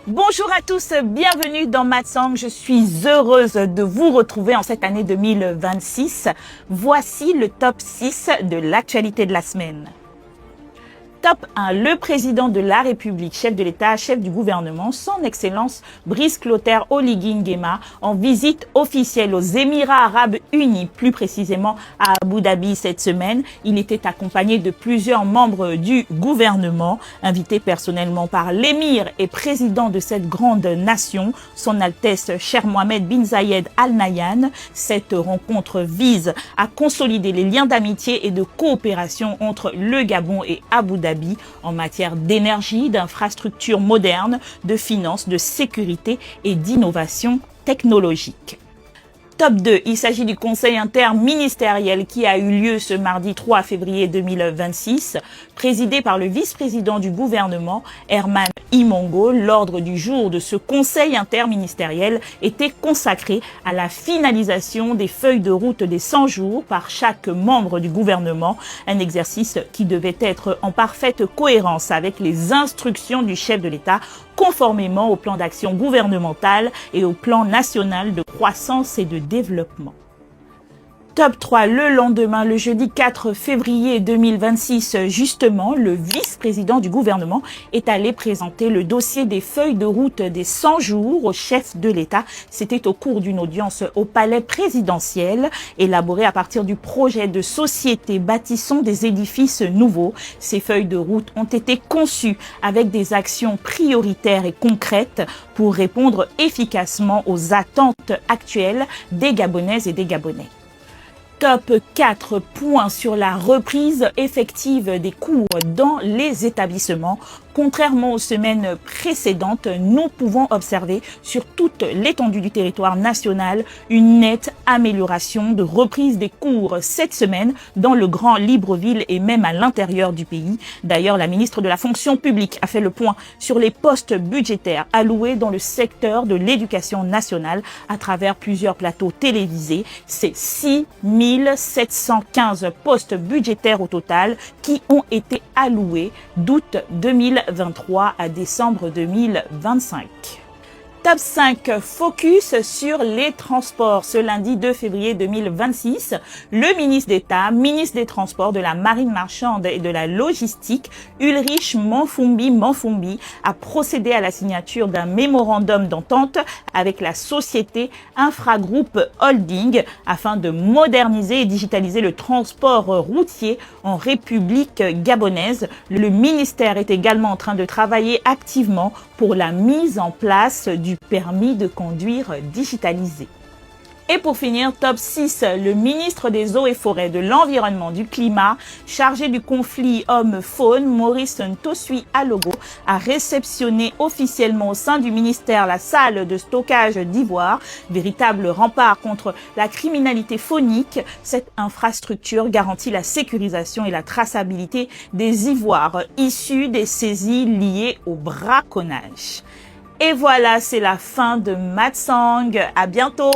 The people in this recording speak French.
Bonjour à tous, bienvenue dans Matsang. Je suis heureuse de vous retrouver en cette année 2026. Voici le top 6 de l'actualité de la semaine. Top 1, le président de la République, chef de l'État, chef du gouvernement, son Excellence Brice Clotaire Oligui Nguema, en visite officielle aux Émirats Arabes Unis, plus précisément à Abu Dhabi cette semaine. Il était accompagné de plusieurs membres du gouvernement, invité personnellement par l'émir et président de cette grande nation, son Altesse Cheikh Mohammed bin Zayed Al Nahyan. Cette rencontre vise à consolider les liens d'amitié et de coopération entre le Gabon et Abu Dhabi en matière d'énergie, d'infrastructures modernes, de finances, de sécurité et d'innovation technologique. Top 2, il s'agit du conseil interministériel qui a eu lieu ce mardi 3 février 2026, présidé par le vice-président du gouvernement, Herman Imongo. L'ordre du jour de ce conseil interministériel était consacré à la finalisation des feuilles de route des 100 jours par chaque membre du gouvernement, un exercice qui devait être en parfaite cohérence avec les instructions du chef de l'État, conformément au plan d'action gouvernemental et au plan national de croissance et de développement. Top 3, le lendemain, le jeudi 4 février 2026, justement, le vice-président du gouvernement est allé présenter le dossier des feuilles de route des 100 jours au chef de l'État. C'était au cours d'une audience au palais présidentiel, élaborée à partir du projet de société bâtissant des édifices nouveaux. Ces feuilles de route ont été conçues avec des actions prioritaires et concrètes pour répondre efficacement aux attentes actuelles des Gabonaises et des Gabonais. Top 4, points sur la reprise effective des cours dans les établissements. Contrairement aux semaines précédentes, nous pouvons observer sur toute l'étendue du territoire national une nette amélioration de reprise des cours cette semaine dans le Grand Libreville et même à l'intérieur du pays. D'ailleurs, la ministre de la fonction publique a fait le point sur les postes budgétaires alloués dans le secteur de l'éducation nationale à travers plusieurs plateaux télévisés. C'est 6 715 postes budgétaires au total qui ont été alloués d'août 2023 à décembre 2025. Top 5, focus sur les transports. Ce lundi 2 février 2026, le ministre d'État, ministre des Transports, de la Marine marchande et de la Logistique, Ulrich Manfumbi, a procédé à la signature d'un mémorandum d'entente avec la société Infragroup Holding afin de moderniser et digitaliser le transport routier en République gabonaise. Le ministère est également en train de travailler activement pour la mise en place du permis de conduire digitalisé. Et pour finir, top 6, le ministre des Eaux et Forêts, de l'Environnement, du Climat, chargé du conflit homme-faune, Maurice Ntosui Alogo, a réceptionné officiellement au sein du ministère la salle de stockage d'ivoire, véritable rempart contre la criminalité faunique. Cette infrastructure garantit la sécurisation et la traçabilité des ivoires issus des saisies liées au braconnage. Et voilà, c'est la fin de Matsang. À bientôt!